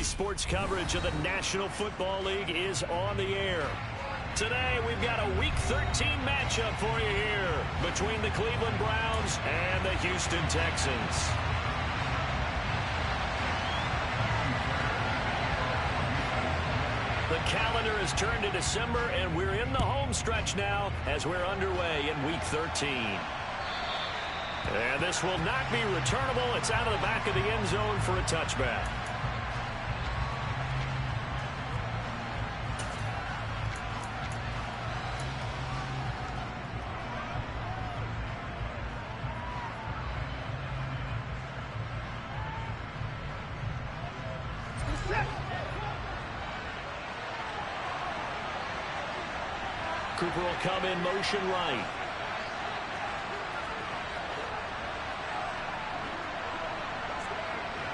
sports coverage of the National Football League is on the air. Today, we've got a Week 13 matchup for you here between the Cleveland Browns and the Houston Texans. The calendar has turned to December, and we're in the home stretch now as we're underway in Week 13. And this will not be returnable. It's out of the back of the end zone for a touchback. Cooper will come in motion right.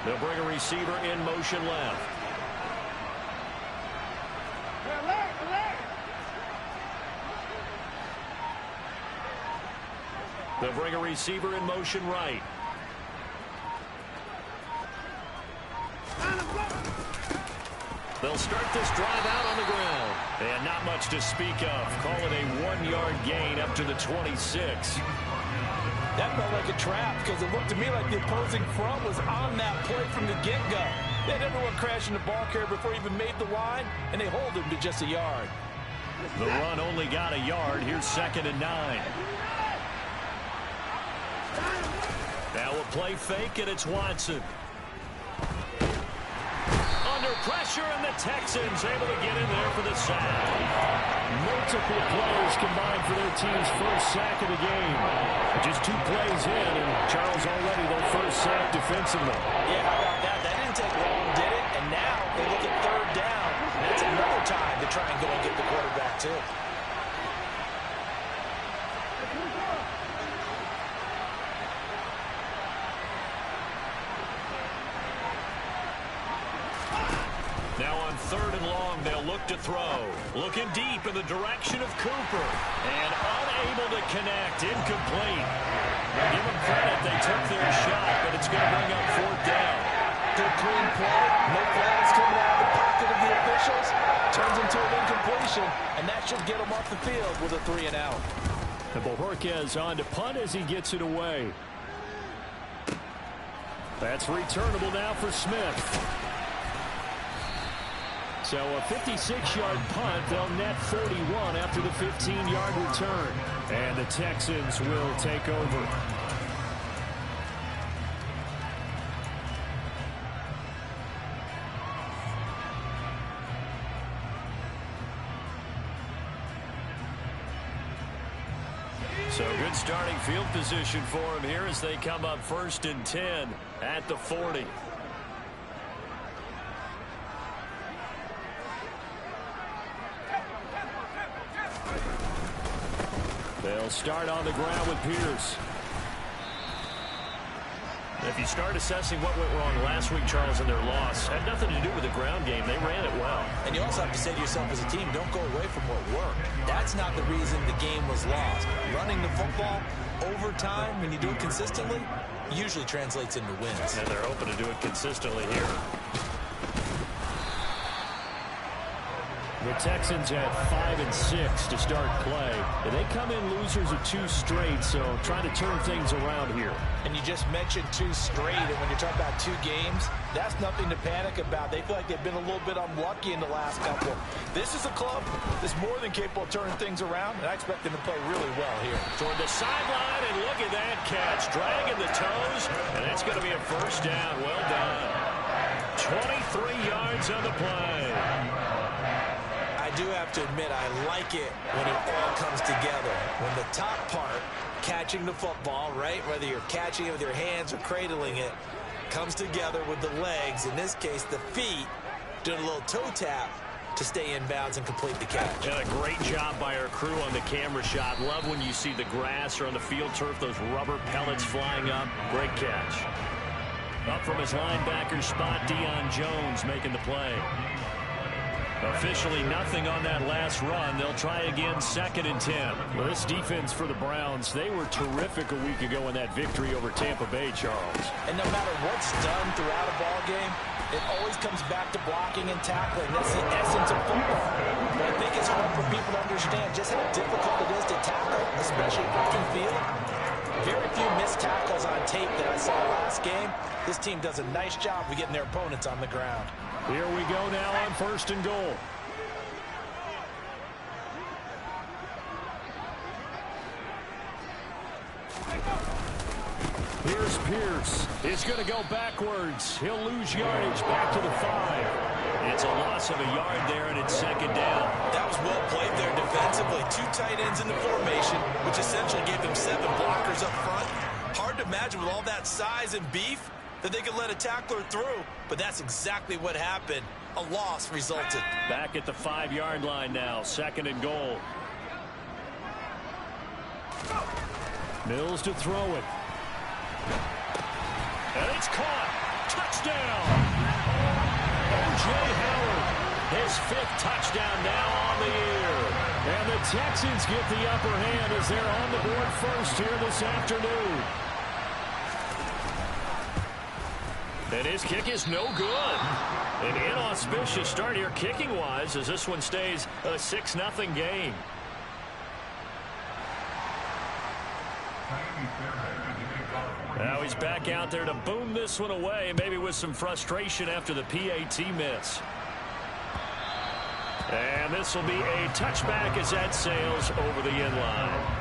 They'll bring a receiver in motion left. They'll bring a receiver in motion right. They'll start this drive out on the ground. And not much to speak of. Call it a 1-yard gain up to the 26. That felt like a trap because it looked to me like the opposing front was on that play from the get-go. They had everyone crashing the ball carrier before he even made the line, and they hold him to just a yard. The run only got a yard. Here's 2nd and 9. Now a play fake, and it's Watson. Under pressure, and the Texans able to get in there for the sack. Multiple players combined for their team's first sack of the game. Just 2 plays in, and Charles already their first sack defensively. Yeah, how about that? That didn't take long, did it? And now they look at 3rd down. And that's another time to try and go and get the quarterback, too. Now on 3rd and long, they'll look to throw. Looking deep in the direction of Cooper. And unable to connect. Incomplete. Give them credit. They took their shot, but it's going to bring up 4th down. Good clean play. No flags coming out of the pocket of the officials. Turns into an incompletion, and that should get them off the field with a 3 and out. And Bojorquez on to punt as he gets it away. That's returnable now for Smith. So a 56-yard punt. They'll net 41 after the 15-yard return. And the Texans will take over. So good starting field position for him here as they come up 1st and 10 at the 40. They'll start on the ground with Pierce. If you start assessing what went wrong last week, Charles, in their loss, had nothing to do with the ground game. They ran it well. And you also have to say to yourself as a team, don't go away from what worked. That's not the reason the game was lost. Running the football over time, when you do it consistently, usually translates into wins. And they're hoping to do it consistently here. The Texans had 5 and 6 to start play. And they come in losers of 2 straight, so trying to turn things around here. And you just mentioned 2 straight, and when you're talking about 2 games, that's nothing to panic about. They feel like they've been a little bit unlucky in the last couple. This is a club that's more than capable of turning things around, and I expect them to play really well here. Toward the sideline, and look at that catch. Dragging the toes, and that's going to be a 1st down. Well done. 23 yards on the play. I do have to admit, I like it when it all comes together. When the top part, catching the football, right, whether you're catching it with your hands or cradling it, comes together with the legs, in this case the feet, doing a little toe tap to stay in bounds and complete the catch. And a great job by our crew on the camera shot. Love when you see the grass or on the field turf, those rubber pellets flying up. Great catch. Up from his linebacker spot, Deion Jones making the play. Officially nothing on that last run. They'll try again, 2nd and 10. Well, this defense for the Browns, they were terrific a week ago in that victory over Tampa Bay, Charles. And no matter what's done throughout a ball game, it always comes back to blocking and tackling. That's the essence of football. But I think it's hard for people to understand just how difficult it is to tackle, especially open field. Very few missed tackles on tape that I saw last game. This team does a nice job of getting their opponents on the ground. Here we go now on 1st and goal. Here's Pierce. He's going to go backwards. He'll lose yardage back to the 5. It's a loss of a yard there, and it's 2nd down. That was well played there defensively. 2 tight ends in the formation, which essentially gave them 7 blockers up front. Hard to imagine with all that size and beef that they could let a tackler through, but that's exactly what happened. A loss resulted. Back at the 5-yard line now, 2nd and goal. Mills to throw it. And it's caught. Touchdown. O.J. Howard, his 5th touchdown now on the year. And the Texans get the upper hand as they're on the board first here this afternoon. And his kick is no good. An inauspicious start here kicking-wise as this one stays a 6-0 game. Now he's back out there to boom this one away, maybe with some frustration after the PAT miss. And this will be a touchback as that sails over the end line.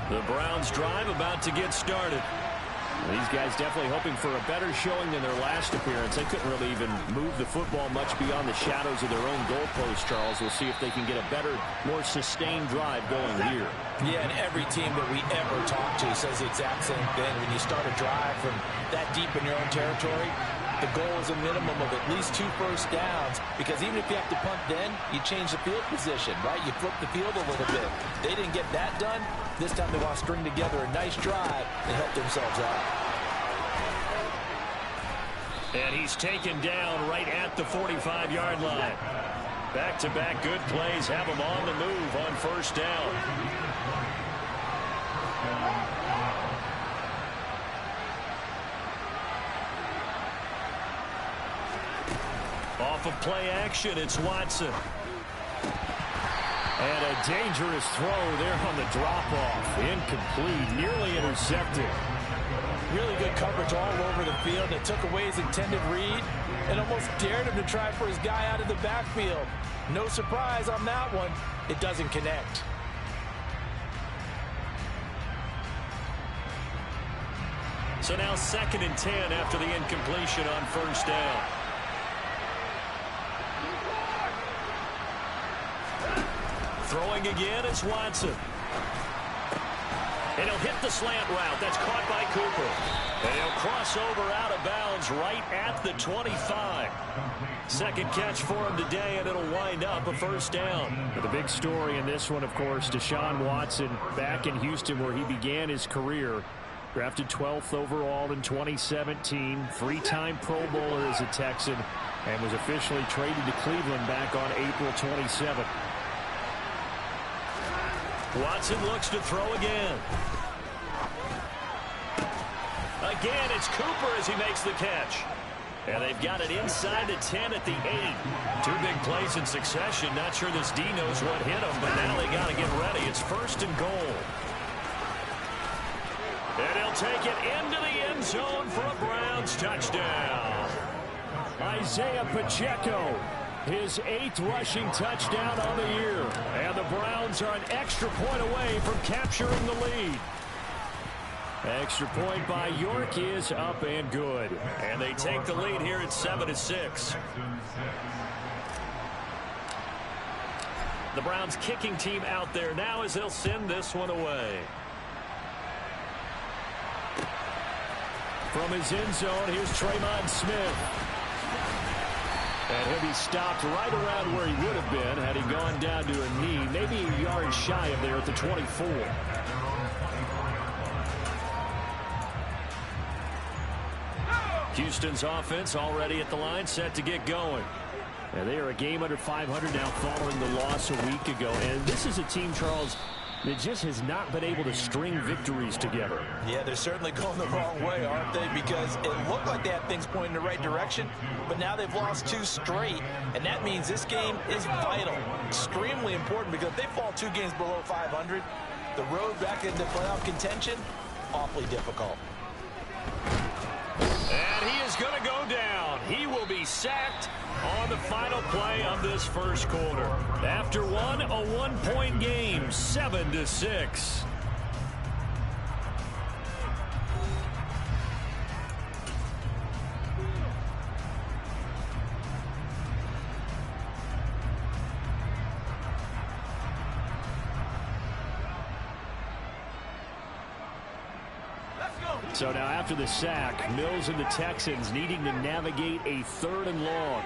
The Browns drive about to get started. These guys definitely hoping for a better showing than their last appearance. They couldn't really even move the football much beyond the shadows of their own goalpost, Charles. We'll see if they can get a better, more sustained drive going here. Yeah, and every team that we ever talk to says the exact same thing. When you start a drive from that deep in your own territory, the goal is a minimum of at least 2 first downs, because even if you have to punt then, you change the field position, right? You flip the field a little bit. They didn't get that done. This time they want to string together a nice drive and help themselves out. And he's taken down right at the 45-yard line. Back-to-back good plays have him on the move on 1st down. Off of play action, it's Watson. And a dangerous throw there on the drop-off. Incomplete, nearly intercepted. Really good coverage all over the field. It took away his intended read and almost dared him to try for his guy out of the backfield. No surprise on that one. It doesn't connect. So now 2nd and 10 after the incompletion on 1st down. Throwing again is Watson. And he'll hit the slant route. That's caught by Cooper. And he'll cross over out of bounds right at the 25. 2nd catch for him today, and it'll wind up a 1st down. But the big story in this one, of course, Deshaun Watson back in Houston where he began his career. Drafted 12th overall in 2017. 3-time Pro Bowler as a Texan. And was officially traded to Cleveland back on April 27th. Watson looks to throw again. Again, it's Cooper as he makes the catch. And they've got it inside the 10 at the 8. 2 big plays in succession. Not sure this D knows what hit him, but now they got to get ready. It's 1st and goal. And he'll take it into the end zone for a Browns touchdown. Isaiah Pacheco, his 8th rushing touchdown on the year. And the Browns are an extra point away from capturing the lead. Extra point by York is up and good. And they take the lead here at 7-6. The Browns kicking team out there now as they'll send this one away. From his end zone, here's Tremont Smith. And he'll be stopped right around where he would have been had he gone down to a knee, maybe a yard shy of there at the 24. Houston's offense already at the line, set to get going. And they are a game under 500 now following the loss a week ago. And this is a team, Charles, that just has not been able to string victories together. Yeah, they're certainly going the wrong way, aren't they? Because it looked like they had things pointing in the right direction, but now they've lost 2 straight, and that means this game is vital, extremely important, because if they fall 2 games below 500, the road back into playoff contention, awfully difficult. And he is going to go down. He will be sacked on the final play of this first quarter. After one, a 1-point game, 7-6. So now after the sack, Mills and the Texans needing to navigate a 3rd and long.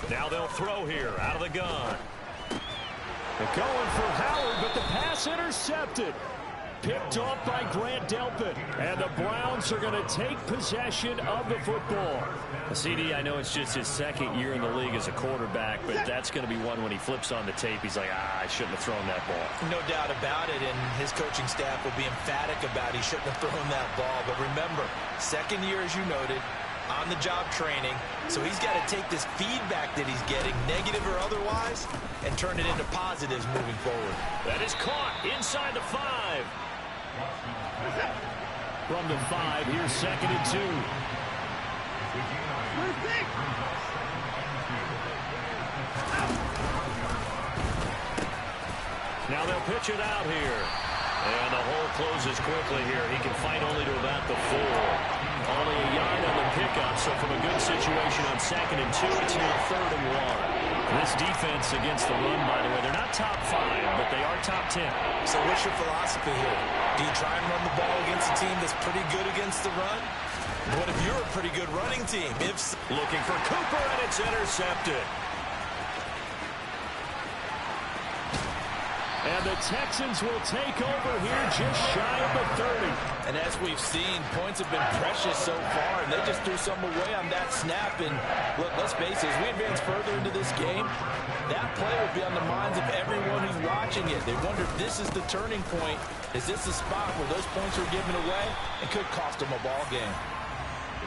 Now they'll throw here out of the gun. They're going for Howard, but the pass intercepted. Picked off by Grant Delpit. And the Browns are going to take possession of the football. CD, I know it's just his 2nd year in the league as a quarterback, but that's going to be one when he flips on the tape. He's like, I shouldn't have thrown that ball. No doubt about it, and his coaching staff will be emphatic about he shouldn't have thrown that ball. But remember, 2nd year, as you noted, on-the-job training, so he's got to take this feedback that he's getting, negative or otherwise, and turn it into positives moving forward. That is caught inside the 5. From the 5, here's 2nd and 2. Now they'll pitch it out here. And the hole closes quickly here. He can fight only to about the 4. Only a yard on the pickup, so from a good situation on 2nd and 2, it's now 3rd and 1. This defense against the run, by the way, they're not top 5, but they are top 10. So what's your philosophy here? Do you try and run the ball against a team that's pretty good against the run? What if you're a pretty good running team? Looking for Cooper, and it's intercepted. And the Texans will take over here just shy of the 30. And as we've seen, points have been precious so far, and they just threw some away on that snap. And look, let's face it, as we advance further into this game, that play will be on the minds of everyone who's watching it. They wonder if this is the turning point. Is this the spot where those points are given away and could cost them a ball game?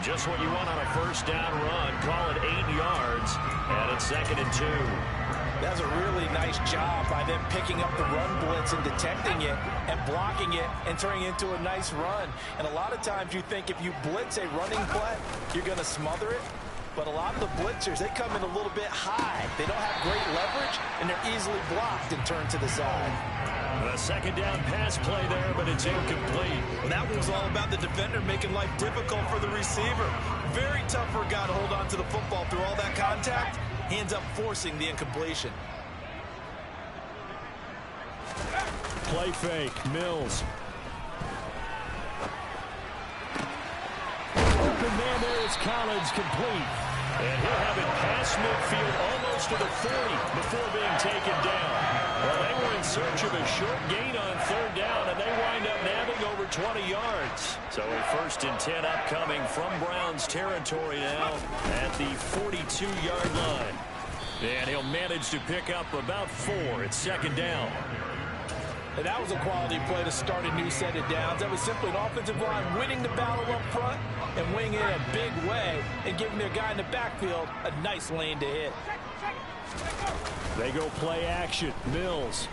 Just what you want on a 1st down run. Call it 8 yards, and it's 2nd and 2. That's a really nice job by them picking up the run blitz and detecting it and blocking it and turning it into a nice run. And a lot of times you think if you blitz a running play, you're going to smother it. But a lot of the blitzers, they come in a little bit high. They don't have great leverage, and they're easily blocked and turned to the side. A 2nd down pass play there, but it's incomplete. That one was all about the defender making life difficult for the receiver. Very tough for a guy to hold on to the football through all that contact. He ends up forcing the incompletion. Play fake, Mills. Open man there is Collins, complete. And he'll have it past midfield almost to the 40 before being taken down. Well, they were in search of a short gain on 3rd down, and they wind up nabbing over 20 yards. So a 1st and 10 upcoming from Browns territory now at the 42-yard line. And he'll manage to pick up about 4 at 2nd down. And that was a quality play to start a new set of downs. That was simply an offensive line winning the battle up front and winning it in a big way and giving their guy in the backfield a nice lane to hit. They go play action. Mills.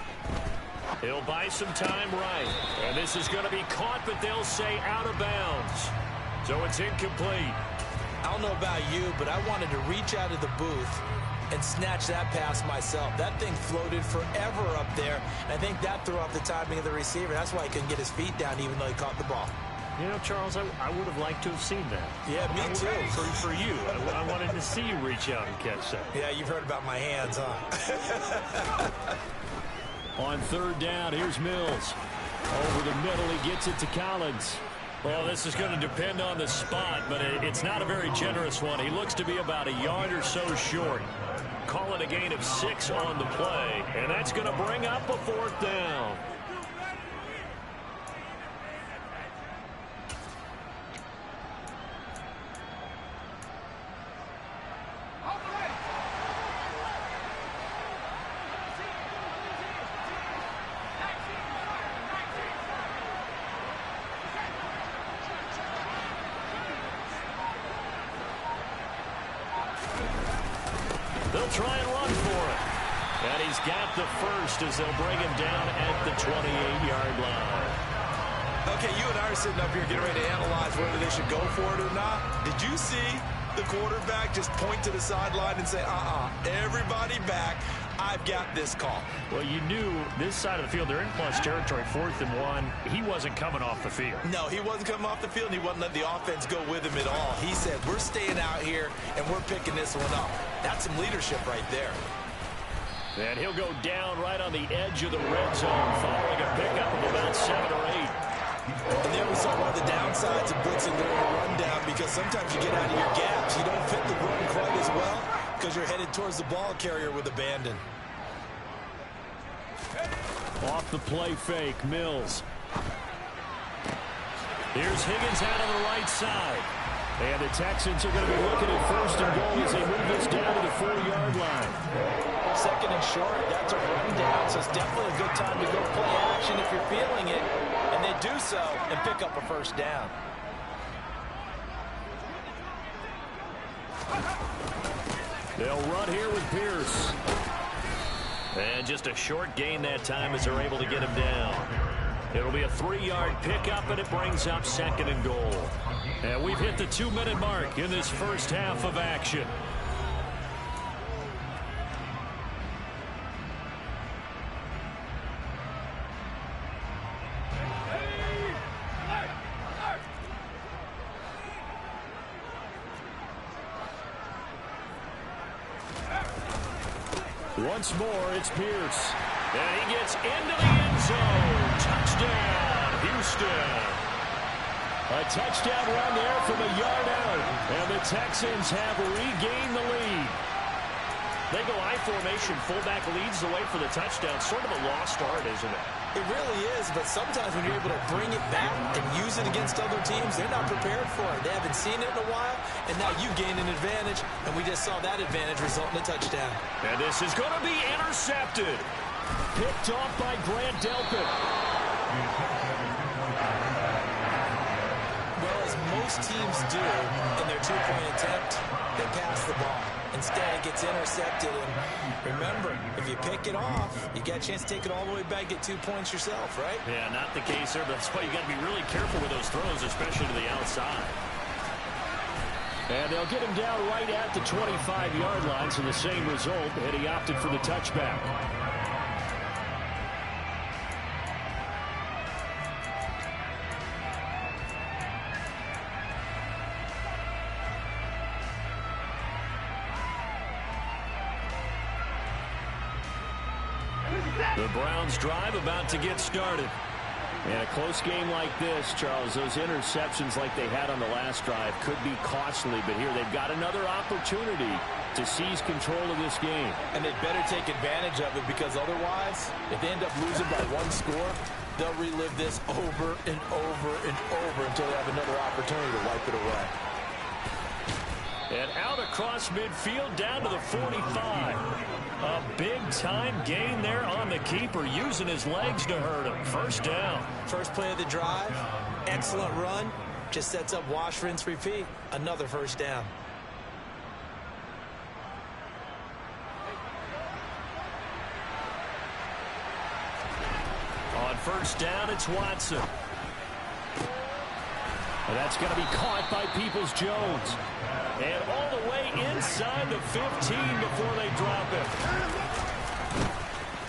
He'll buy some time right. And this is going to be caught, but they'll say out of bounds. So it's incomplete. I don't know about you, but I wanted to reach out of the booth and snatch that pass myself. That thing floated forever up there. And I think that threw off the timing of the receiver. That's why he couldn't get his feet down even though he caught the ball. You know, Charles, I would have liked to have seen that. Yeah, me too. For you. I wanted to see you reach out and catch that. Yeah, you've heard about my hands, huh? On 3rd down, here's Mills. Over the middle, he gets it to Collins. Well, this is going to depend on the spot, but it's not a very generous one. He looks to be about a yard or so short. Call it a gain of 6 on the play, and that's going to bring up a 4th down. try and run for it. And he's got the first as they'll bring him down at the 28-yard line. Okay, you and I are sitting up here getting ready to analyze whether they should go for it or not. Did you see the quarterback just point to the sideline and say, everybody back, I've got this call? Well, you knew this side of the field, they're in plus territory, 4th and 1. He wasn't coming off the field. No, he wasn't coming off the field, and he wasn't letting the offense go with him at all. He said, we're staying out here, and we're picking this one up. That's some leadership right there. And he'll go down right on the edge of the red zone following a pickup of about 7 or 8. And there we saw one of the downsides of blitzing during the rundown, because sometimes you get out of your gaps. You don't fit the run quite as well because you're headed towards the ball carrier with abandon. Off the play fake, Mills. Here's Higgins out on the right side. And the Texans are going to be looking at 1st and goal as they move this down to the 4-yard line. 2nd and short, that's a rundown, so it's definitely a good time to go play action if you're feeling it. And they do so and pick up a 1st down. They'll run here with Pierce. And just a short gain that time as they're able to get him down. It'll be a 3-yard pickup, and it brings up 2nd and goal. And we've hit the 2-minute mark in this first half of action. Once more, it's Pierce. And he gets into the end zone. Touchdown, Houston. A touchdown run there from a yard out. And the Texans have regained the lead. They go I formation. Fullback leads the way for the touchdown. Sort of a lost art, isn't it? It really is, but sometimes when you're able to bring it back and use it against other teams, they're not prepared for it. They haven't seen it in a while, and now you gain an advantage, and we just saw that advantage result in a touchdown. And this is going to be intercepted. Picked off by Grant Delpit. Well, as most teams do in their two-point attempt, they pass the ball. Instead, it gets intercepted, and remember, if you pick it off, you got a chance to take it all the way back, get 2 points yourself, right? Yeah, not the case there, but that's why you got to be really careful with those throws, especially to the outside. And they'll get him down right at the 25-yard line, so the same result, and he opted for the touchback. The Browns drive about to get started. And a close game like this, Charles, those interceptions like they had on the last drive could be costly, but here they've got another opportunity to seize control of this game. And they'd better take advantage of it, because otherwise, if they end up losing by 1 score, they'll relive this over and over and over until they have another opportunity to wipe it away. And out across midfield down to the 45. A big-time gain there on the keeper, using his legs to hurt him. 1st down. First play of the drive, excellent run. Just sets up wash, rinse, repeat. Another 1st down. On 1st down, it's Watson. And that's going to be caught by Peoples-Jones. And all the way inside the 15 before they drop it.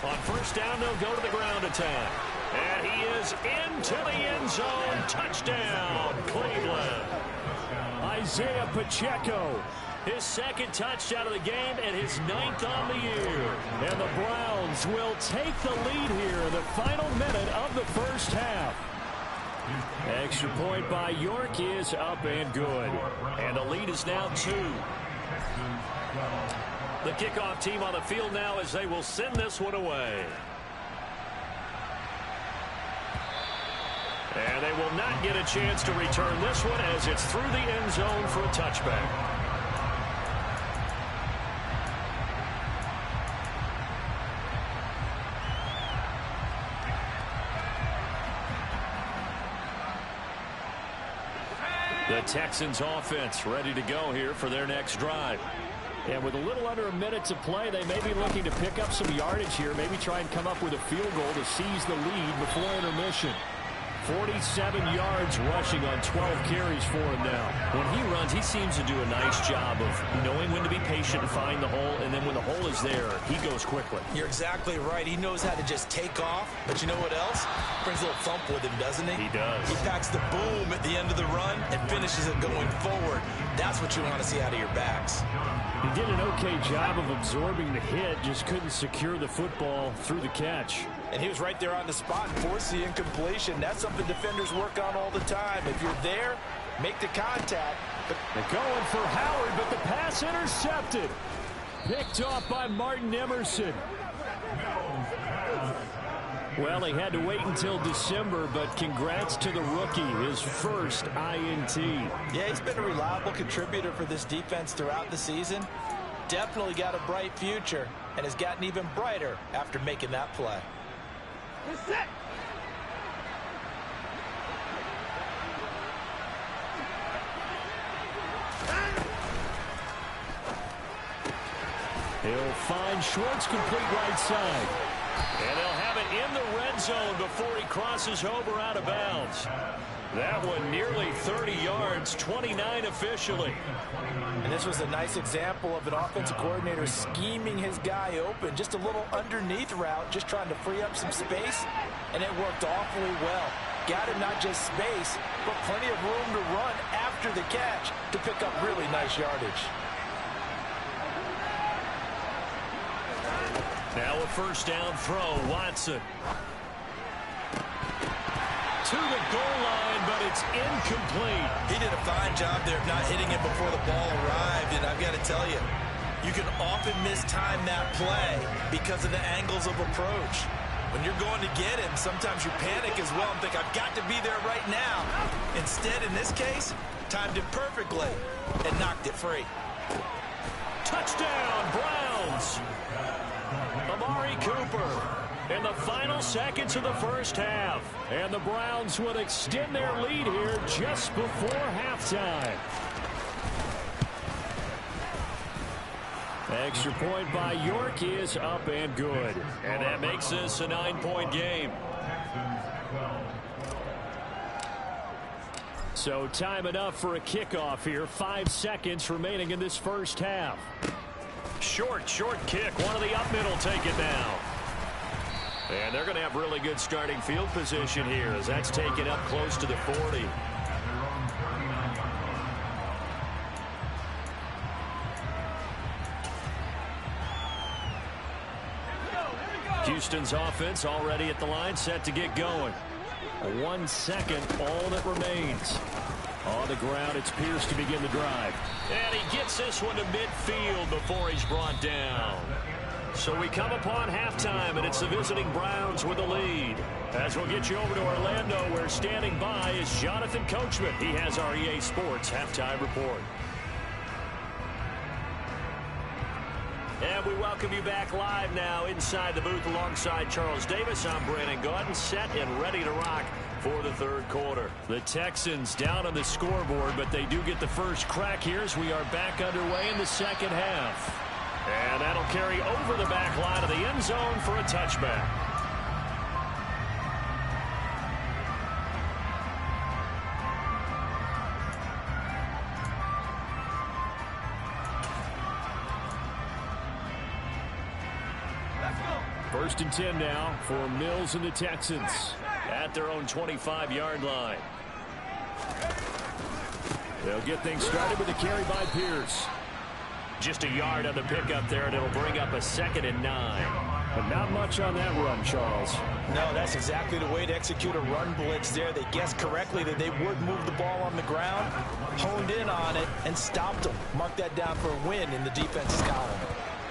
On 1st down, they'll go to the ground attack. And he is into the end zone. Touchdown, Cleveland. Isaiah Pacheco. His 2nd touchdown of the game and his 9th on the year. And the Browns will take the lead here in the final minute of the first half. Extra point by York is up and good. And the lead is now 2. The kickoff team on the field now as they will send this one away. And they will not get a chance to return this one as it's through the end zone for a touchback. The Texans offense ready to go here for their next drive. And with a little under a minute to play, they may be looking to pick up some yardage here, maybe try and come up with a field goal to seize the lead before intermission. 47 yards rushing on 12 carries for him now. When he runs, he seems to do a nice job of knowing when to be patient and find the hole, and then when the hole is there, he goes quickly. You're exactly right. He knows how to just take off, but you know what else? Brings a little thump with him, doesn't he? He does. He packs the boom at the end of the run and finishes it going forward. That's what you want to see out of your backs. He did an okay job of absorbing the hit, just couldn't secure the football through the catch. And he was right there on the spot and forced the incompletion. That's something defenders work on all the time. If you're there, make the contact. They're going for Howard, but the pass intercepted. Picked off by Martin Emerson. Well, he had to wait until December, but congrats to the rookie, his first INT. Yeah, he's been a reliable contributor for this defense throughout the season. Definitely got a bright future and has gotten even brighter after making that play. He'll find Schwartz complete right side. And they'll have it in the red zone before he crosses over out of bounds. That one nearly 30 yards, 29 officially. And this was a nice example of an offensive coordinator scheming his guy open. Just a little underneath route, just trying to free up some space, and it worked awfully well. Got him not just space, but plenty of room to run after the catch to pick up really nice yardage. Now a first down throw, Watson. To the goal line, but it's incomplete. He did a fine job there of not hitting it before the ball arrived, and I've got to tell you, you can often mistime that play because of the angles of approach. When you're going to get him, sometimes you panic as well and think, I've got to be there right now. Instead, in this case, timed it perfectly and knocked it free. Touchdown, Browns. Amari Cooper in the final seconds of the first half. And the Browns would extend their lead here just before halftime. Extra point by York is up and good. And that makes this a 9-point game. So time enough for a kickoff here. 5 seconds remaining in this first half. Short kick. One of the up middle take it now. And they're going to have really good starting field position here as that's taken up close to the 40. Houston's offense already at the line, set to get going. 1 second, all that remains. On the ground, it's Pierce to begin the drive. And he gets this one to midfield before he's brought down. So we come upon halftime, and it's the visiting Browns with the lead. As we'll get you over to Orlando, where standing by is Jonathan Coachman. He has our EA Sports halftime report. And we welcome you back live now inside the booth alongside Charles Davis. I'm Brandon Gaudin, set and ready to rock for the third quarter. The Texans down on the scoreboard, but they do get the first crack here as we are back underway in the second half. And that'll carry over the back line of the end zone for a touchback. First and 10 now for Mills and the Texans. At their own 25-yard line. They'll get things started with a carry by Pierce. Just a yard on the pickup there, and it'll bring up a 2nd and 9. But not much on that run, Charles. No, that's exactly the way to execute a run blitz there. They guessed correctly that they would move the ball on the ground, honed in on it, and stopped them. Mark that down for a win in the defense's column.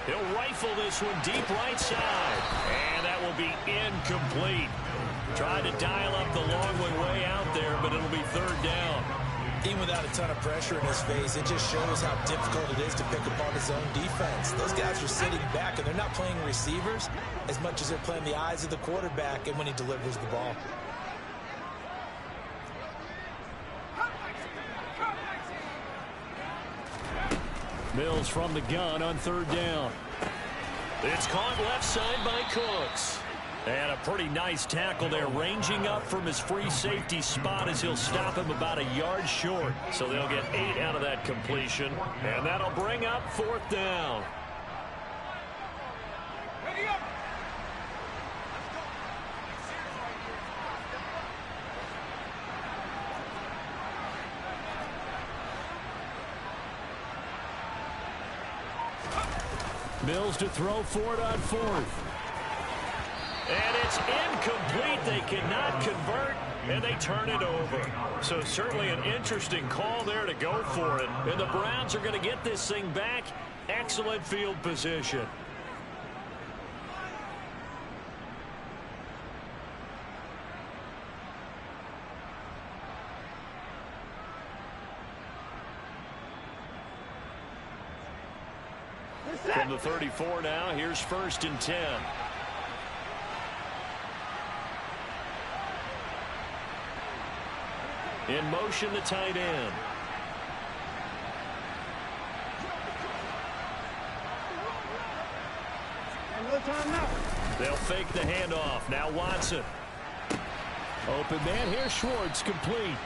He'll rifle this one deep right side. And that will be incomplete. Tried to dial up the long one way out there, but it'll be third down. Even without a ton of pressure in his face, it just shows how difficult it is to pick apart his own defense. Those guys are sitting back, and they're not playing receivers as much as they're playing the eyes of the quarterback and when he delivers the ball. Mills from the gun on third down. It's caught left side by Cooks. And a pretty nice tackle there, ranging up from his free safety spot as he'll stop him about a yard short. So they'll get 8 out of that completion, and that'll bring up fourth down. Mills to throw for it on fourth. And it's incomplete. They cannot convert, and they turn it over. So certainly an interesting call there to go for it. And the Browns are going to get this thing back. Excellent field position. From the 34 now, here's 1st and 10. In motion, the tight end. They'll fake the handoff. Now Watson. Open man here, Schwartz, complete.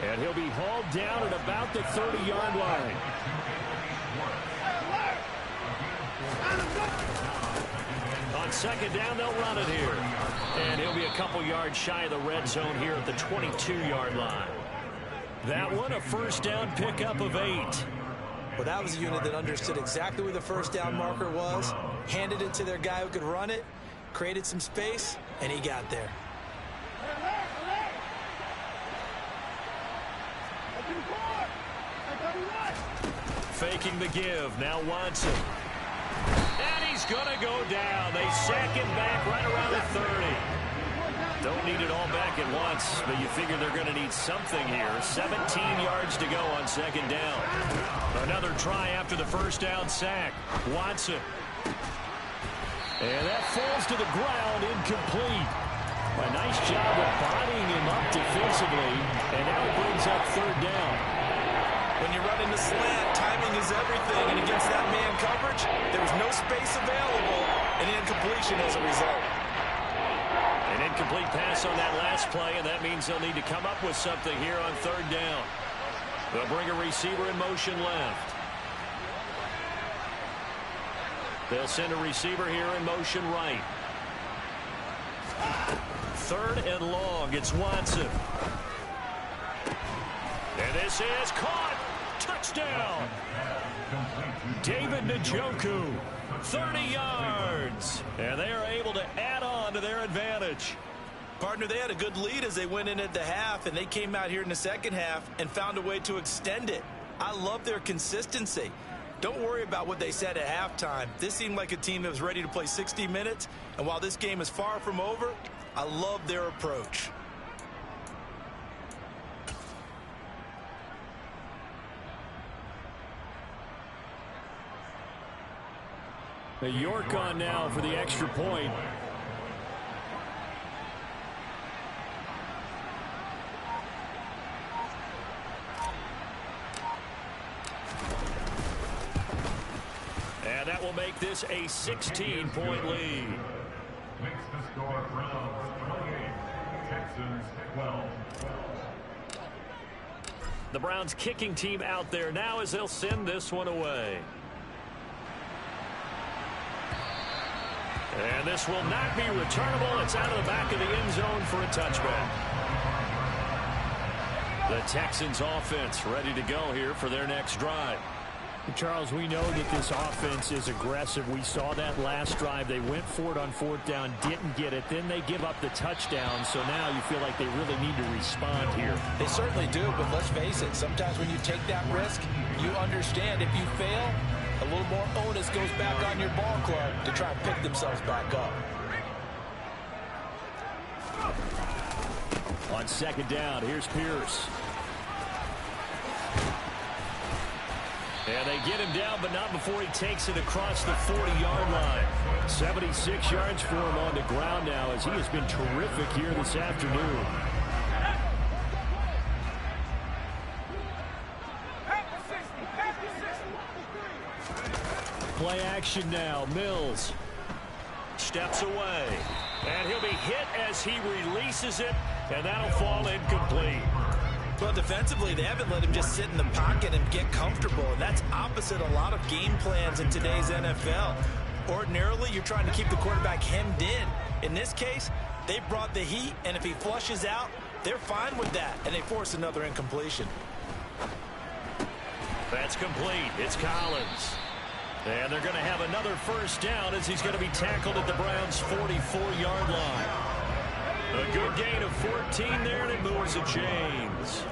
And he'll be hauled down at about the 30-yard line. On 2nd down, they'll run it here. And he'll be a couple yards shy of the red zone here at the 22-yard line. That one, a 1st down pickup of 8. Well, that was a unit that understood exactly where the 1st down marker was, handed it to their guy who could run it, created some space, and he got there. Faking the give. Now Watson. And he's going to go down. They sack him back right around the 30. Don't need it all back at once, but you figure they're going to need something here. 17 yards to go on 2nd down. Another try after the 1st down sack. Watson. And that falls to the ground, incomplete. A nice job of bodying him up defensively, and now it brings up 3rd down. When you're running the slant, timing is everything, and against that man coverage, there was no space available, and incompletion as a result. An incomplete pass on that last play, and that means they'll need to come up with something here on 3rd down. They'll bring a receiver in motion left. They'll send a receiver here in motion right. 3rd and long. It's Watson. And this is caught. Touchdown. David Njoku. 30 yards. And they are able to add on to their advantage. Partner, they had a good lead as they went in at the half, and they came out here in the 2nd half and found a way to extend it. I love their consistency. Don't worry about what they said at halftime. This seemed like a team that was ready to play 60 minutes, and while this game is far from over, I love their approach. York on now for the extra point. And that will make this a 16-point lead. Makes the score Browns 28, Texans 12. The Browns kicking team out there now as they'll send this one away. And this will not be returnable. It's out of the back of the end zone for a touchback. The Texans offense ready to go here for their next drive. Charles, we know that this offense is aggressive. We saw that last drive. They went for it on 4th down, didn't get it. Then they give up the touchdown. So now you feel like they really need to respond here. They certainly do, but let's face it. Sometimes when you take that risk, you understand if you fail, a little more onus goes back on your ball club to try and pick themselves back up. On 2nd down, here's Pierce. And they get him down, but not before he takes it across the 40-yard line. 76 yards for him on the ground now as he has been terrific here this afternoon. Play action now. Mills steps away. And he'll be hit as he releases it. And that'll fall incomplete. Well, defensively, they haven't let him just sit in the pocket and get comfortable. And that's opposite a lot of game plans in today's NFL. Ordinarily, you're trying to keep the quarterback hemmed in. In this case, they brought the heat, and if he flushes out, they're fine with that, and they force another incompletion. That's complete. It's Collins. And they're going to have another first down as he's going to be tackled at the Browns' 44-yard line. A good gain of 14 there, and it moves the chains.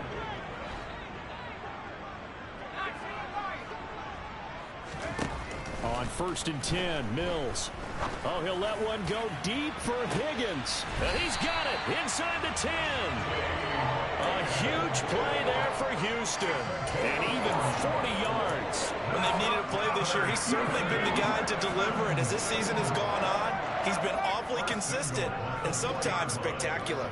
On 1st and 10, Mills. Oh, he'll let one go deep for Higgins. And he's got it inside the 10. A huge play there for Houston. And even 40 yards. When they've needed a play this year, he's certainly been the guy to deliver it. As this season has gone on, he's been awfully consistent and sometimes spectacular.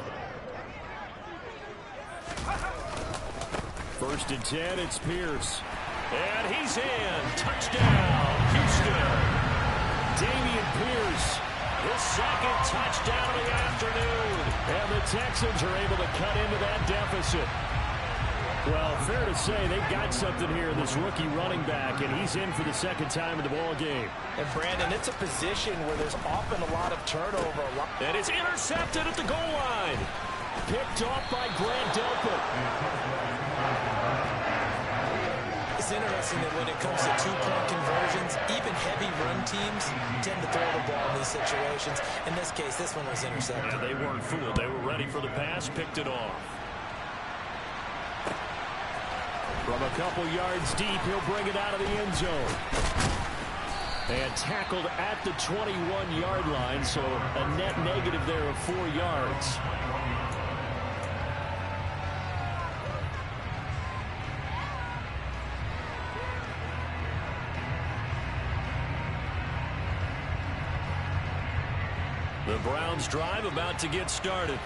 1st and 10, it's Pierce. And he's in. Touchdown, Houston. Dameon Pierce, his second touchdown of the afternoon. And the Texans are able to cut into that deficit. Well, fair to say they've got something here in this rookie running back, and he's in for the second time in the ball game. And, Brandon, it's a position where there's often a lot of turnover. And it's intercepted at the goal line. Picked off by Grant Delpit. It's interesting that when it comes to two-point conversions, even heavy run teams tend to throw the ball in these situations. In this case, this one was intercepted. Yeah, they weren't fooled. They were ready for the pass, picked it off. From a couple yards deep, he'll bring it out of the end zone. And tackled at the 21-yard line, so a net negative there of 4 yards. The Browns drive about to get started.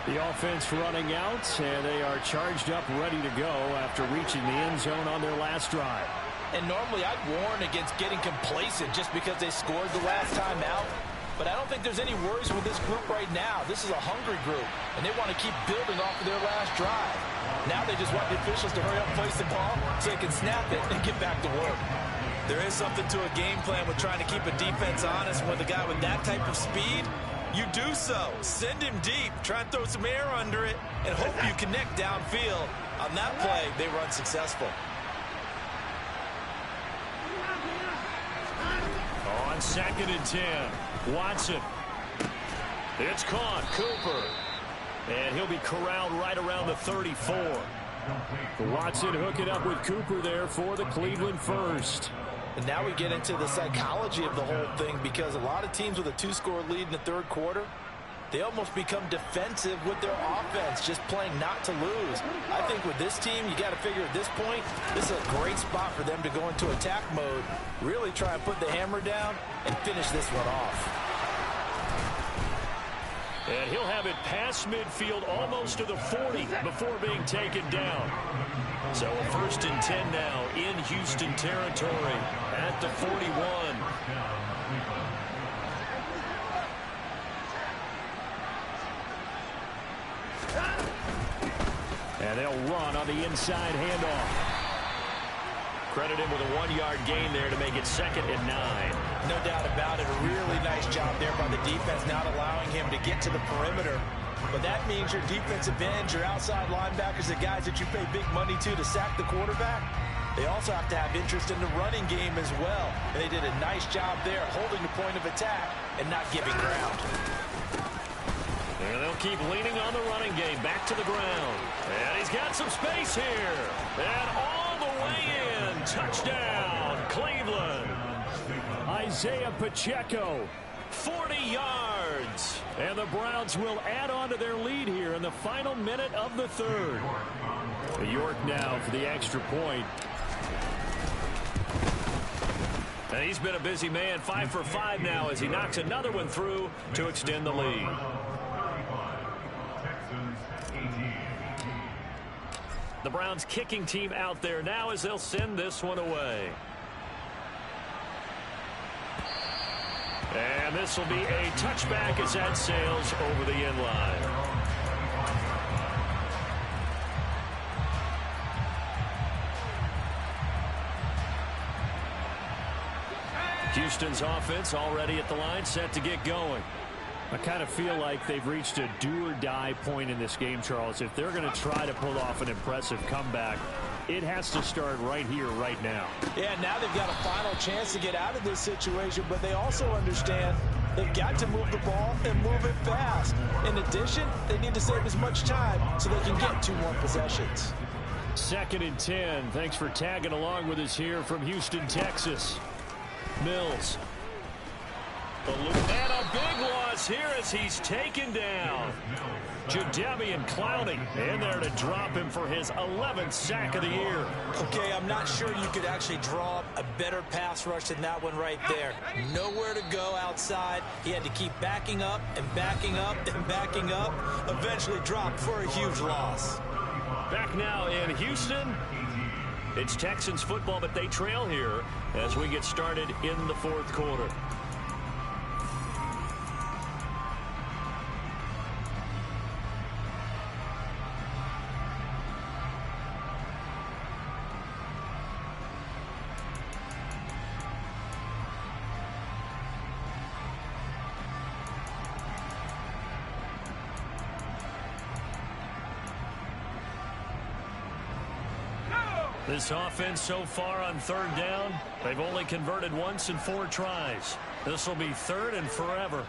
The offense running out, and they are charged up, ready to go after reaching the end zone on their last drive. And normally I'd warn against getting complacent just because they scored the last time out. But I don't think there's any worries with this group right now. This is a hungry group, and they want to keep building off of their last drive. Now they just want the officials to hurry up and place the ball so they can snap it and get back to work. There is something to a game plan with trying to keep a defense honest. With a guy with that type of speed, you do so. Send him deep, try and throw some air under it, and hope you connect downfield. On that play, they were unsuccessful. On 2nd and 10, Watson. It's caught, Cooper. And he'll be corralled right around the 34. Watson hooking up with Cooper there for the Cleveland first. And now we get into the psychology of the whole thing, because a lot of teams with a 2-score lead in the third quarter, they almost become defensive with their offense, just playing not to lose. I think with this team, you got to figure at this point, this is a great spot for them to go into attack mode, really try and put the hammer down and finish this one off. And he'll have it past midfield almost to the 40 before being taken down. So a 1st and 10 now in Houston territory at the 41. And they'll run on the inside handoff. Credit him with a 1-yard gain there to make it 2nd and 9. No doubt about it. A really nice job there by the defense, not allowing him to get to the perimeter. But that means your defensive ends, your outside linebackers, the guys that you pay big money to sack the quarterback, they also have to have interest in the running game as well. And they did a nice job there, holding the point of attack and not giving ground. And they'll keep leaning on the running game, back to the ground. And he's got some space here. And all the way in. Touchdown, Cleveland. Isaiah Pacheco, 40 yards. And the Browns will add on to their lead here in the final minute of the third. York now for the extra point. And he's been a busy man, 5 for 5 now as he knocks another one through to extend the lead. The Browns kicking team out there now as they'll send this one away. And this will be a touchback as that sails over the end line. Houston's offense already at the line, set to get going. I kind of feel like they've reached a do-or-die point in this game, Charles. If they're going to try to pull off an impressive comeback, it has to start right here, right now. Yeah, now they've got a final chance to get out of this situation, but they also understand they've got to move the ball and move it fast. In addition, they need to save as much time so they can get 2 more possessions. 2nd and 10. Thanks for tagging along with us here from Houston, Texas. Mills. And a big loss here as he's taken down. Jadeveon Clowney in there to drop him for his 11th sack of the year. Okay, I'm not sure you could actually draw up a better pass rush than that one right there. Nowhere to go outside. He had to keep backing up and backing up and backing up. Eventually dropped for a huge loss. Back now in Houston. It's Texans football, but they trail here as we get started in the 4th quarter. This offense so far on 3rd down, they've only converted once in 4 tries. This will be 3rd and forever.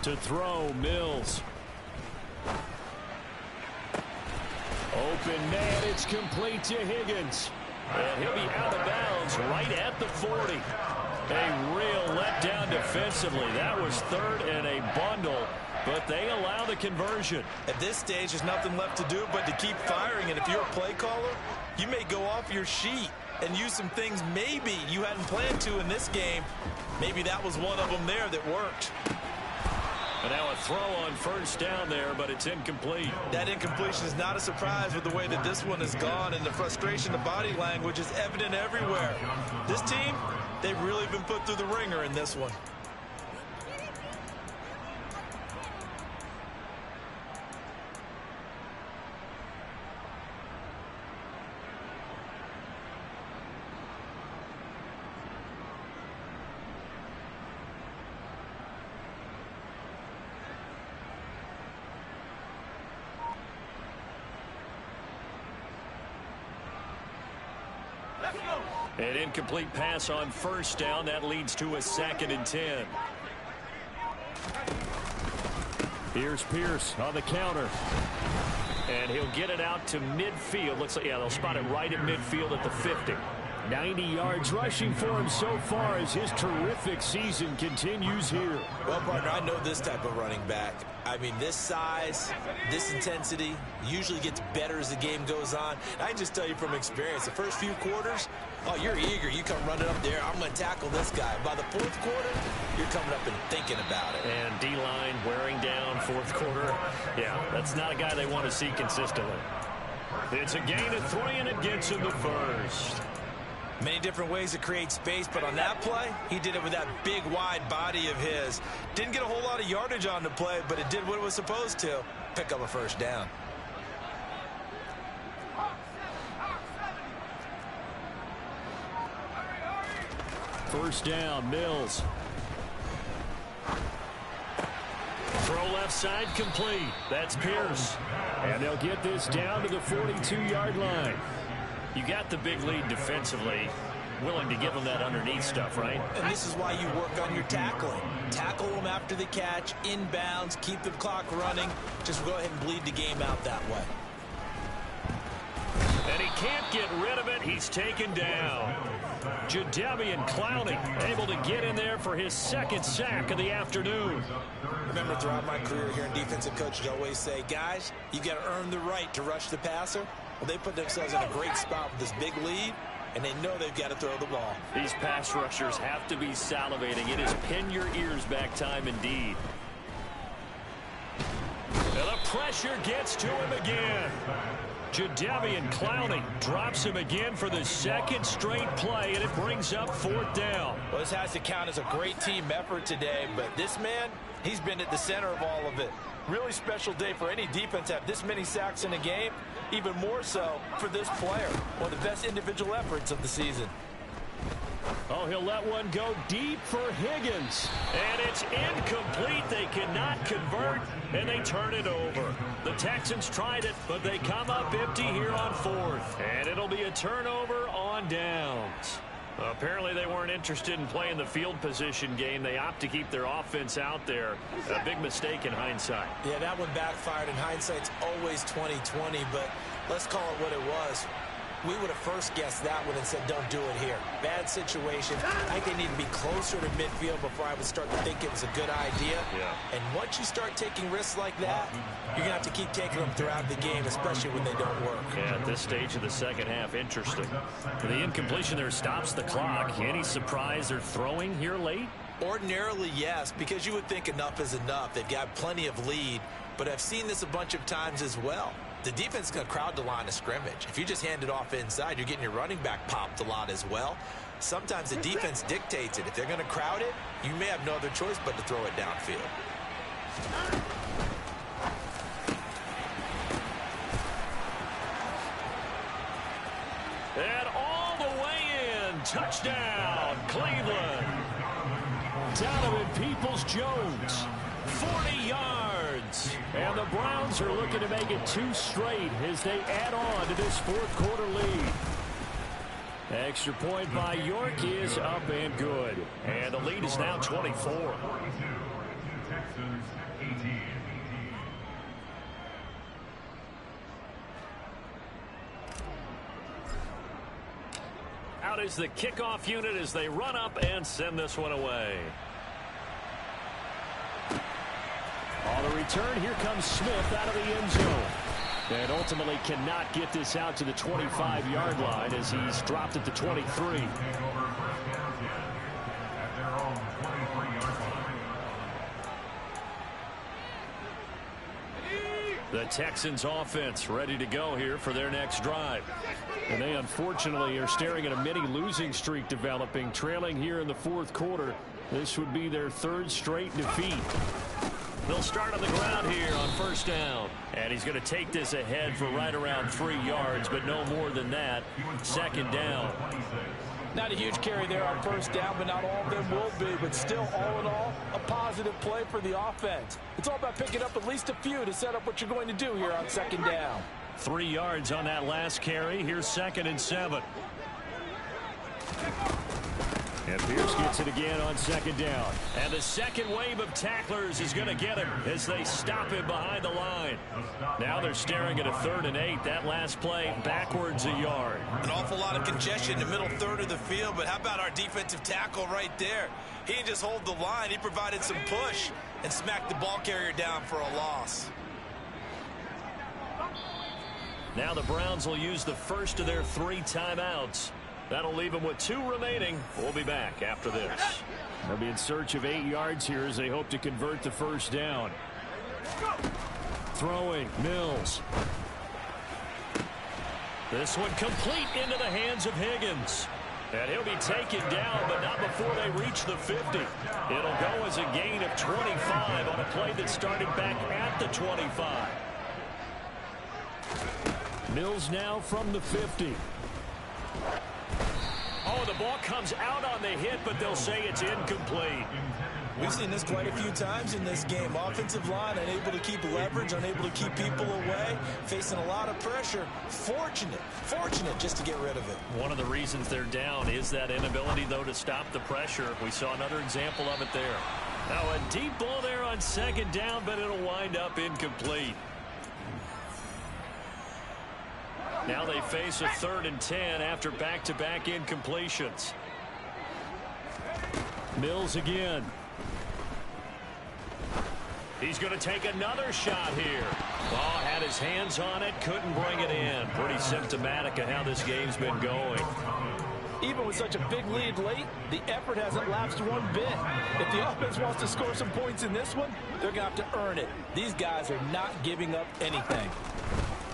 To throw, Mills. Open man, it's complete to Higgins. And he'll be out of bounds right at the 40. A real letdown defensively. That was 3rd and a bundle, but they allow the conversion. At this stage, there's nothing left to do but to keep firing. And if you're a play caller, you may go off your sheet and use some things maybe you hadn't planned to in this game. Maybe that was one of them there that worked. And now a throw on 1st down there, but it's incomplete. That incompletion is not a surprise with the way that this one has gone, and the frustration, the body language is evident everywhere. This team, they've really been put through the ringer in this one. An incomplete pass on 1st down. That leads to a 2nd and 10. Here's Pierce on the counter. And he'll get it out to midfield. Looks like, yeah, they'll spot it right at midfield at the 50. 90 yards rushing for him so far as his terrific season continues here. Well, partner, I know this type of running back. I mean, this size, this intensity usually gets better as the game goes on. I can just tell you from experience, the first few quarters, oh, you're eager. You come running up there. I'm going to tackle this guy. By the 4th quarter, you're coming up and thinking about it. And D-line wearing down 4th quarter. Yeah, that's not a guy they want to see consistently. It's a gain of 3, and it gets him the 1st. Many different ways to create space, but on that play, he did it with that big, wide body of his. Didn't get a whole lot of yardage on the play, but it did what it was supposed to. Pick up a 1st down. First down, Mills. Throw left side complete. That's Pierce. And they'll get this down to the 42-yard line. You got the big lead defensively. Willing to give them that underneath stuff, right? And this is why you work on your tackling. Tackle them after the catch, inbounds, keep the clock running. Just go ahead and bleed the game out that way. And he can't get rid of it. He's taken down. Jadeveon Clowney able to get in there for his 2nd sack of the afternoon. Remember, throughout my career here in defensive coaches always say, guys, you got to earn the right to rush the passer. Well, they put themselves in a great spot with this big lead, and they know they've got to throw the ball. These pass rushers have to be salivating. It is pin your ears back time indeed. And the pressure gets to him again. Jadeveon Clowney drops him again for the second straight play, and it brings up 4th down. Well, this has to count as a great team effort today, but this man, he's been at the center of all of it. Really special day for any defense to have this many sacks in a game, even more so for this player. One of the best individual efforts of the season. Oh, he'll let one go deep for Higgins. And it's incomplete. They cannot convert, and they turn it over. The Texans tried it, but they come up empty here on 4th. And it'll be a turnover on downs. Apparently they weren't interested in playing the field position game. They opt to keep their offense out there. A big mistake in hindsight. Yeah, that one backfired. In hindsight's always 20/20, but let's call it what it was. We would have first guessed that one and said, don't do it here. Bad situation. I think they need to be closer to midfield before I would start to think it was a good idea. Yeah. And once you start taking risks like that, you're going to have to keep taking them throughout the game, especially when they don't work. Yeah, at this stage of the second half, interesting. The incompletion there stops the clock. Any surprise they're throwing here late? Ordinarily, yes, because you would think enough is enough. They've got plenty of lead, but I've seen this a bunch of times as well. The defense is going to crowd the line of scrimmage. If you just hand it off inside, you're getting your running back popped a lot as well. Sometimes the defense dictates it. If they're going to crowd it, you may have no other choice but to throw it downfield. And all the way in. Touchdown, Cleveland. Donovan Peoples-Jones. 40 yards. And the Browns are looking to make it 2 straight as they add on to this 4th quarter lead. Extra point by York is up and good. And the lead is now 24. Texans 18. Out is the kickoff unit as they run up and send this one away. On the return, here comes Smith out of the end zone. And ultimately cannot get this out to the 25-yard line as he's dropped at the 23. The Texans offense ready to go here for their next drive. And they unfortunately are staring at a mini losing streak developing, trailing here in the 4th quarter. This would be their 3rd straight defeat. They'll start on the ground here on 1st down. And he's going to take this ahead for right around 3 yards, but no more than that. 2nd down. Not a huge carry there on 1st down, but not all of them will be. But still, all in all, a positive play for the offense. It's all about picking up at least a few to set up what you're going to do here on 2nd down. 3 yards on that last carry. Here's 2nd and 7. And Pierce gets it again on 2nd down. And the second wave of tacklers is going to get him as they stop him behind the line. Now they're staring at a 3rd and 8. That last play backwards a yard. An awful lot of congestion in the middle 3rd of the field, but how about our defensive tackle right there? He didn't just hold the line. He provided some push and smacked the ball carrier down for a loss. Now the Browns will use the first of their 3 timeouts. That'll leave them with 2 remaining. We'll be back after this. They'll be in search of 8 yards here as they hope to convert the 1st down. Throwing, Mills. This one complete into the hands of Higgins. And he'll be taken down, but not before they reach the 50. It'll go as a gain of 25 on a play that started back at the 25. Mills now from the 50. Oh, the ball comes out on the hit, but they'll say it's incomplete. We've seen this quite a few times in this game. Offensive line unable to keep leverage, unable to keep people away, facing a lot of pressure. Fortunate just to get rid of it. One of the reasons they're down is that inability, though, to stop the pressure. We saw another example of it there. Now a deep ball there on 2nd down, but it'll wind up incomplete. Now they face a 3rd and 10 after back-to-back incompletions. Mills again. He's going to take another shot here. Oh, had his hands on it, couldn't bring it in. Pretty symptomatic of how this game's been going. Even with such a big lead late, the effort hasn't lapsed one bit. If the offense wants to score some points in this one, they're going to have to earn it. These guys are not giving up anything.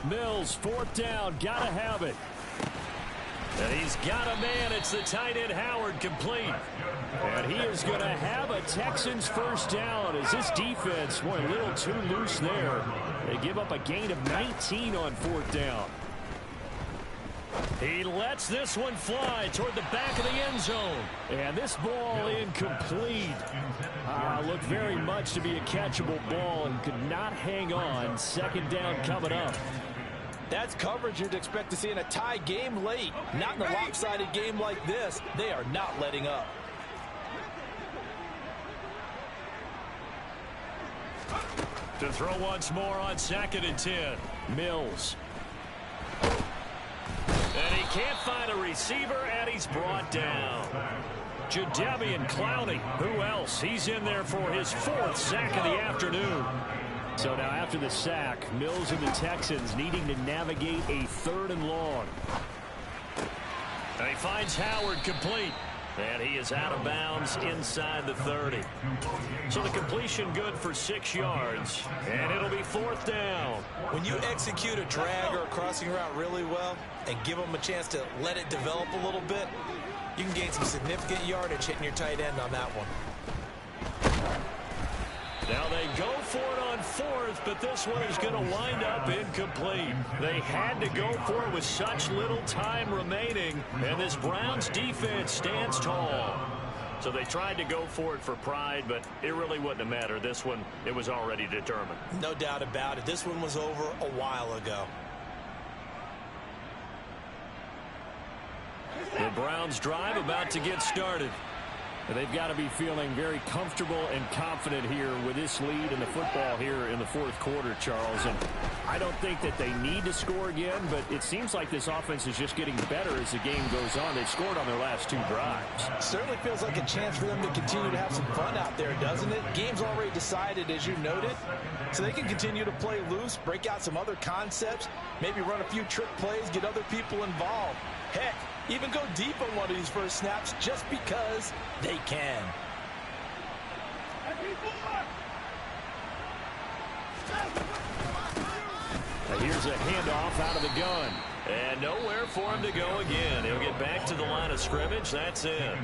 Mills, fourth down, gotta have it. And he's got a man. It's the tight end Howard, complete. And he is going to have a Texans first down as this defense, boy, a little too loose there. They give up a gain of 19 on fourth down. He lets this one fly toward the back of the end zone. And this ball incomplete. Looked very much to be a catchable ball and could not hang on. Second down coming up. That's coverage you'd expect to see in a tie game late. Not in a lopsided game like this. They are not letting up. To throw once more on 2nd and 10. Mills. And he can't find a receiver, and he's brought down. Jadeveon Clowney. Who else? He's in there for his 4th sack of the afternoon. So now after the sack, Mills and the Texans needing to navigate a 3rd and long. And he finds Howard complete. And he is out of bounds inside the 30. So the completion good for 6 yards. And it'll be 4th down. When you execute a drag or a crossing route really well and give them a chance to let it develop a little bit, you can gain some significant yardage hitting your tight end on that one. Now they go for it on 4th, but this one is going to wind up incomplete. They had to go for it with such little time remaining, and this Browns defense stands tall. So they tried to go for it for pride, but it really wouldn't have mattered. This one, it was already determined. No doubt about it. This one was over a while ago. The Browns drive about to get started. They've got to be feeling very comfortable and confident here with this lead in the football here in the 4th quarter, Charles. And I don't think that they need to score again, but it seems like this offense is just getting better as the game goes on. They've scored on their last 2 drives. Certainly feels like a chance for them to continue to have some fun out there, doesn't it? Game's already decided, as you noted, so they can continue to play loose, break out some other concepts, maybe run a few trick plays, get other people involved. Heck, even go deep on one of these first snaps just because they can. Now here's a handoff out of the gun. And nowhere for him to go again. He'll get back to the line of scrimmage. That's in.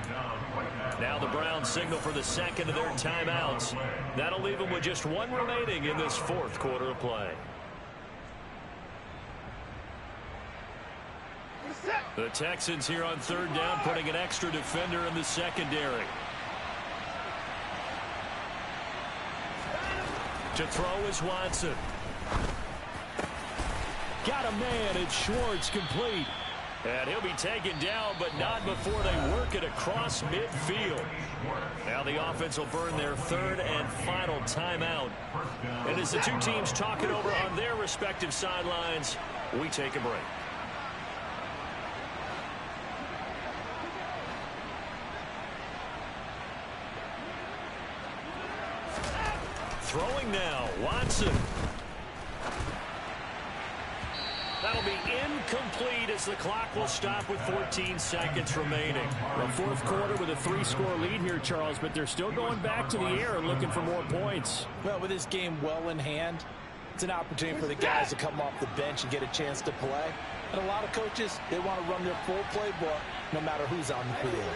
Now the Browns signal for the 2nd of their timeouts. That'll leave them with just 1 remaining in this 4th quarter of play. The Texans here on 3rd down, putting an extra defender in the secondary. To throw is Watson. Got a man. It's Schwartz, complete. And he'll be taken down, but not before they work it across midfield. Now the offense will burn their 3rd and final timeout. And as the 2 teams talk it over on their respective sidelines, we take a break. Throwing now, Watson. That'll be incomplete as the clock will stop with 14 seconds remaining. Well, 4th quarter with a 3-score lead here, Charles, but they're still going back to the air and looking for more points. Well, with this game well in hand, it's an opportunity for the guys to come off the bench and get a chance to play. And a lot of coaches, they want to run their full playbook no matter who's on the field.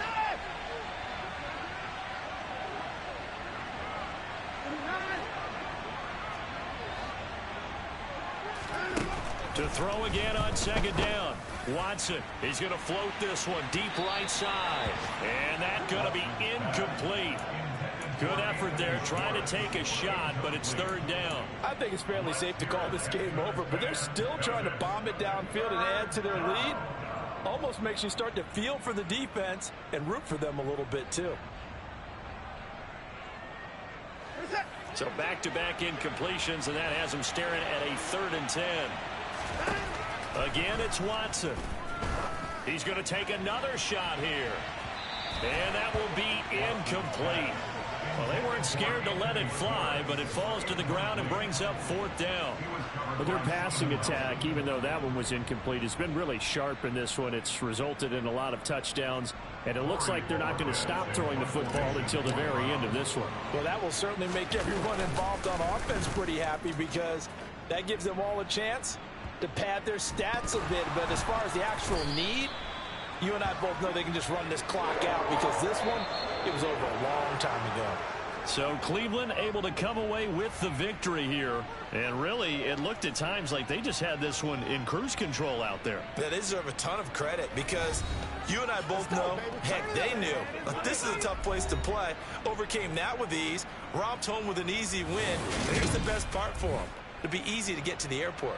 To throw again on 2nd down. Watson, he's going to float this one deep right side. And that's going to be incomplete. Good effort there trying to take a shot, but it's 3rd down. I think it's fairly safe to call this game over, but they're still trying to bomb it downfield and add to their lead. Almost makes you start to feel for the defense and root for them a little bit too. So back-to-back incompletions, and that has them staring at a 3rd and 10. Again, it's Watson. He's going to take another shot here. And that will be incomplete. Well, they weren't scared to let it fly, but it falls to the ground and brings up 4th down. But their passing attack, even though that one was incomplete, has been really sharp in this one. It's resulted in a lot of touchdowns, and it looks like they're not going to stop throwing the football until the very end of this one. Well, that will certainly make everyone involved on offense pretty happy because that gives them all a chance to pad their stats a bit. But as far as the actual need, you and I both know they can just run this clock out, because this one, it was over a long time ago. So Cleveland able to come away with the victory here. And really, it looked at times like they just had this one in cruise control out there. They deserve a ton of credit, because you and I both know, heck, they knew. This is a tough place to play. Overcame that with ease, romped home with an easy win. And here's the best part for them. It'll be easy to get to the airport.